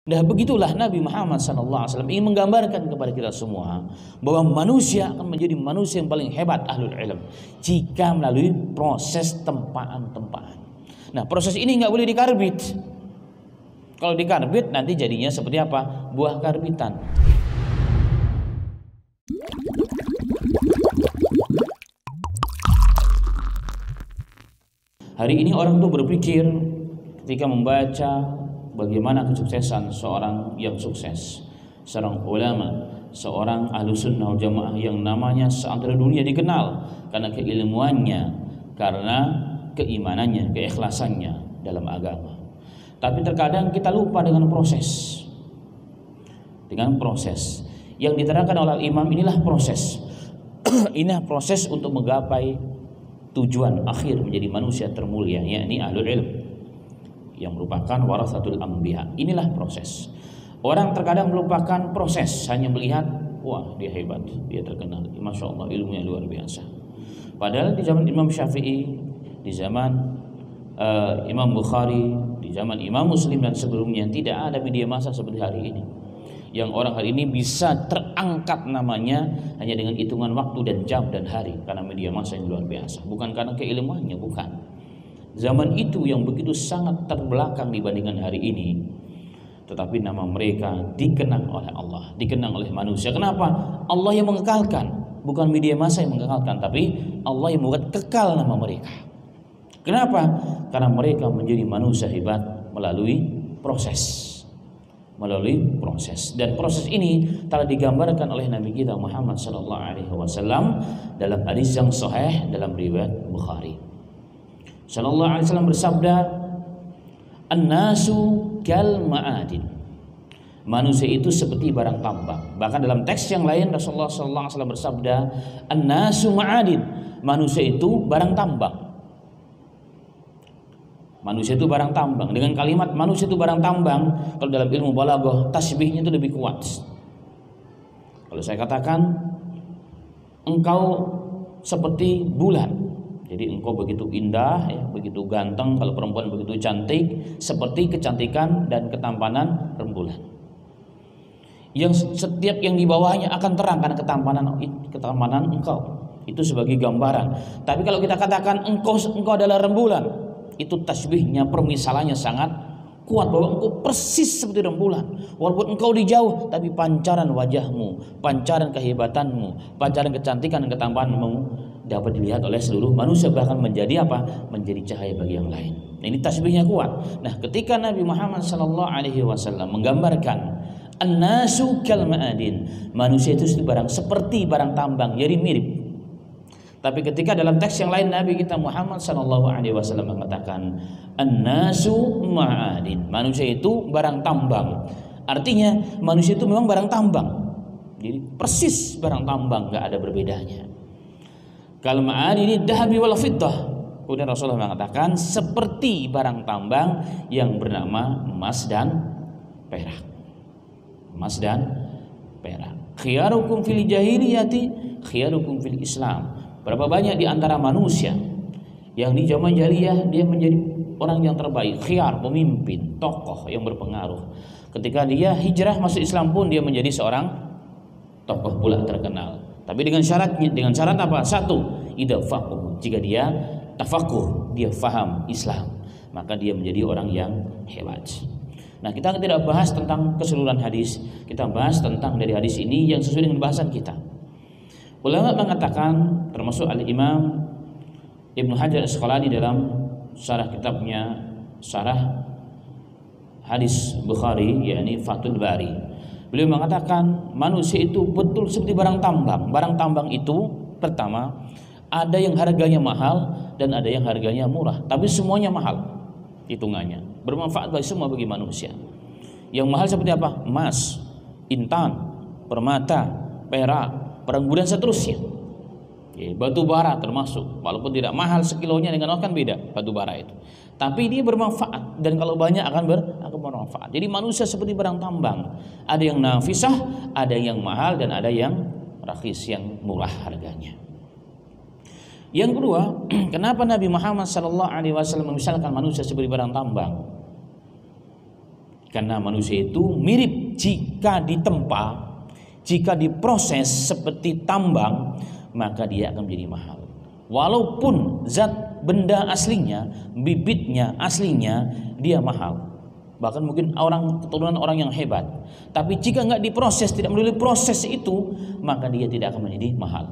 Nah, begitulah Nabi Muhammad SAW ingin menggambarkan kepada kita semua bahwa manusia akan menjadi manusia yang paling hebat ahlul ilm jika melalui proses tempaan-tempaan. Nah, proses ini nggak boleh dikarbit. Kalau dikarbit nanti jadinya seperti apa? Buah karbitan. Hari ini orang tuh berpikir ketika membaca bagaimana kesuksesan seorang yang sukses, seorang ulama, seorang ahlu sunnah wal jamaah yang namanya seantero dunia dikenal karena keilmuannya, karena keimanannya, keikhlasannya dalam agama. Tapi terkadang kita lupa dengan proses. Dengan proses yang diterangkan oleh imam, inilah proses. Inilah proses untuk menggapai tujuan akhir menjadi manusia termulia, yakni ahlul ilm, yang merupakan warasatul anbiya. Inilah proses. Orang terkadang melupakan proses, hanya melihat, wah dia hebat, dia terkenal, masya Allah ilmunya luar biasa. Padahal di zaman Imam Syafi'i, di zaman Imam Bukhari, di zaman Imam Muslim dan sebelumnya tidak ada media massa seperti hari ini, yang orang hari ini bisa terangkat namanya hanya dengan hitungan waktu dan jam dan hari, karena media massa yang luar biasa, bukan karena keilmuannya, bukan. Zaman itu yang begitu sangat terbelakang dibandingkan hari ini, tetapi nama mereka dikenang oleh Allah, dikenang oleh manusia. Kenapa? Allah yang mengekalkan, bukan media massa yang mengekalkan, tapi Allah yang membuat kekal nama mereka. Kenapa? Karena mereka menjadi manusia hebat melalui proses. Melalui proses, dan proses ini telah digambarkan oleh Nabi kita Muhammad SAW dalam hadis yang sahih dalam riwayat Bukhari. Sallallahu alaihi wasallam bersabda, "An-nasu kal ma'adin." Manusia itu seperti barang tambang. Bahkan dalam teks yang lain Rasulullah sallallahu alaihi wasallam bersabda, "An-nasu ma'adin." Manusia itu barang tambang. Manusia itu barang tambang. Dengan kalimat manusia itu barang tambang, kalau dalam ilmu balaghah tasbihnya itu lebih kuat. Kalau saya katakan engkau seperti bulan, jadi engkau begitu indah, ya, begitu ganteng, kalau perempuan begitu cantik, seperti kecantikan dan ketampanan rembulan. Yang setiap yang di bawahnya akan terang karena ketampanan engkau. Itu sebagai gambaran. Tapi kalau kita katakan engkau adalah rembulan, itu tasbihnya, permisalannya sangat kuat bahwa engkau persis seperti rembulan. Walaupun engkau di jauh, tapi pancaran wajahmu, pancaran kehebatanmu, pancaran kecantikan dan ketampananmu dapat dilihat oleh seluruh manusia, bahkan menjadi apa? Menjadi cahaya bagi yang lain. Nah, ini tasbihnya kuat. Nah, ketika Nabi Muhammad SAW menggambarkan an-nasu kal ma'adin, manusia itu seperti barang tambang, jadi mirip. Tapi ketika dalam teks yang lain Nabi kita Muhammad SAW mengatakan an-nasu ma'adin, manusia itu barang tambang. Artinya manusia itu memang barang tambang. Jadi persis barang tambang, gak ada berbedanya. Kal ma'adini dahabi wal fiddah. Kemudian Rasulullah mengatakan seperti barang tambang yang bernama emas dan perak. Emas dan perak. Khiyarukum fil jahiliyati khiyarukum fil Islam. Berapa banyak di antara manusia yang di zaman jahiliyah dia menjadi orang yang terbaik, khiyar, pemimpin, tokoh yang berpengaruh. Ketika dia hijrah masuk Islam pun dia menjadi seorang tokoh pula terkenal. Tapi dengan syarat apa? Satu, idza faqahu, jika dia tafakur, dia faham Islam, maka dia menjadi orang yang hebat. Nah, kita tidak bahas tentang keseluruhan hadis, kita bahas tentang dari hadis ini yang sesuai dengan bahasan kita. Ulama mengatakan, termasuk Al-Imam Ibnu Hajar Asqalani dalam syarah kitabnya Syarah Hadis Bukhari, yakni Fathul Bari, beliau mengatakan manusia itu betul seperti barang tambang. Barang tambang itu pertama ada yang harganya mahal dan ada yang harganya murah, tapi semuanya mahal hitungannya, bermanfaat bagi semua, bagi manusia. Yang mahal seperti apa? Emas, intan, permata, perak, perunggu dan seterusnya. Batu bara termasuk, walaupun tidak mahal sekilonya dengan kan beda batu bara itu, tapi dia bermanfaat, dan kalau banyak akan bermanfaat. Jadi manusia seperti barang tambang, ada yang nafisah, ada yang mahal, dan ada yang rakhis, yang murah harganya. Yang kedua, kenapa Nabi Muhammad SAW memisalkan manusia seperti barang tambang? Karena manusia itu mirip jika ditempa, jika diproses seperti tambang, maka dia akan menjadi mahal. Walaupun zat benda aslinya, bibitnya aslinya dia mahal. Bahkan mungkin keturunan orang yang hebat. Tapi jika nggak diproses, tidak melalui proses itu, maka dia tidak akan menjadi mahal.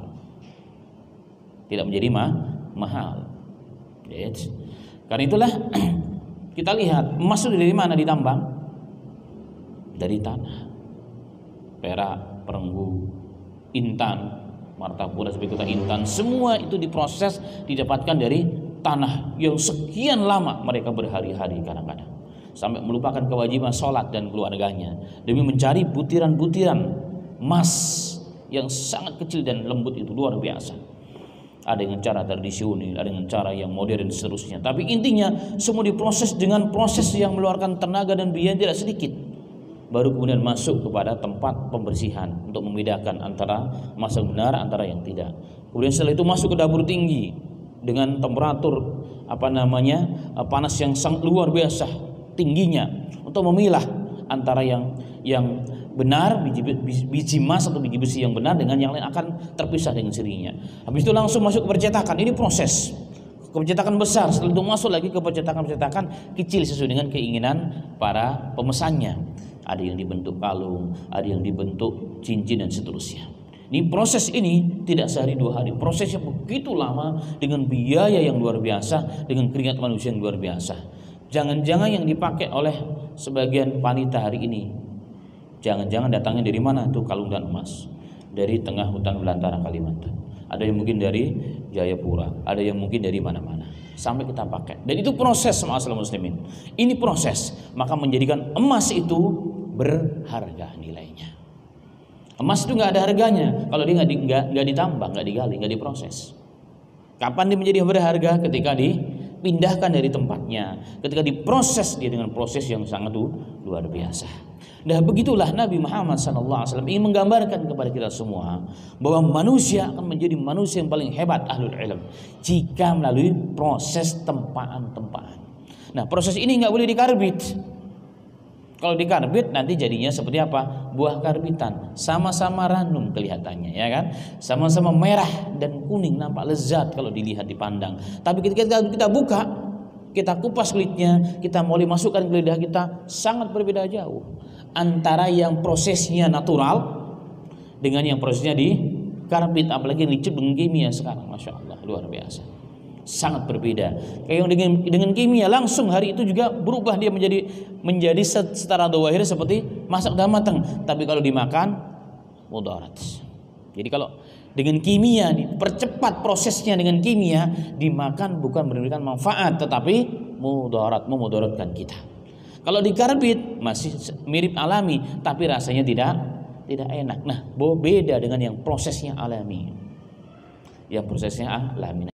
Tidak menjadi mahal. Yes. Karena itulah kita lihat emas itu dari mana ditambang? Dari tanah. Perak, perunggu, intan, martapura, seperti intan, semua itu diproses, didapatkan dari tanah yang sekian lama mereka berhari-hari kadang-kadang sampai melupakan kewajiban sholat dan keluarganya demi mencari butiran-butiran emas yang sangat kecil dan lembut itu, luar biasa. Ada dengan cara tradisional, ada dengan cara yang modern dan seterusnya. Tapi intinya semua diproses dengan proses yang mengeluarkan tenaga dan biaya tidak sedikit. Baru kemudian masuk kepada tempat pembersihan untuk membedakan antara emas yang benar, antara yang tidak. Kemudian setelah itu masuk ke dapur tinggi dengan temperatur panas yang sangat luar biasa tingginya untuk memilah antara yang benar, biji emas atau biji besi yang benar dengan yang lain akan terpisah dengan sendirinya. Habis itu langsung masuk ke percetakan. Ini proses percetakan besar. Setelah itu masuk lagi ke percetakan kecil sesuai dengan keinginan para pemesannya. Ada yang dibentuk kalung, ada yang dibentuk cincin dan seterusnya. Ini proses ini tidak sehari dua hari. Prosesnya begitu lama dengan biaya yang luar biasa, dengan keringat manusia yang luar biasa. Jangan-jangan yang dipakai oleh sebagian wanita hari ini, jangan-jangan datangnya dari mana tuh kalung dan emas? Dari tengah hutan belantara Kalimantan. Ada yang mungkin dari Jayapura, ada yang mungkin dari mana-mana. Sampai kita pakai. Dan itu proses, ma'asyiral muslimin. Ini proses, maka menjadikan emas itu berharga nilainya. Emas itu nggak ada harganya kalau dia nggak ditambang, nggak digali, nggak diproses. Kapan dia menjadi berharga? Ketika dipindahkan dari tempatnya, ketika diproses dia dengan proses yang sangat luar biasa. Nah, begitulah Nabi Muhammad SAW ingin menggambarkan kepada kita semua bahwa manusia akan menjadi manusia yang paling hebat ahlul ilm jika melalui proses tempaan-tempaan. Nah, proses ini nggak boleh dikarbit. Kalau dikarbit nanti jadinya seperti apa? Buah karbitan, sama-sama ranum kelihatannya, ya kan? Sama-sama merah dan kuning, nampak lezat kalau dilihat dipandang. Tapi ketika kita buka, kita kupas kulitnya, kita mulai masukkan ke lidah kita, sangat berbeda jauh antara yang prosesnya natural dengan yang prosesnya dikarbit, apalagi yang dicelup dengan kimia sekarang, masya Allah, luar biasa. Sangat berbeda. Kayak yang dengan kimia langsung hari itu juga berubah, dia menjadi secara dhahir seperti masak dah matang. Tapi kalau dimakan mudarat. Jadi kalau dengan kimia dipercepat prosesnya dengan kimia, dimakan bukan memberikan manfaat tetapi memudaratkan kita. Kalau dikarbit masih mirip alami tapi rasanya tidak enak. Nah, beda dengan yang prosesnya alami. Yang prosesnya alami.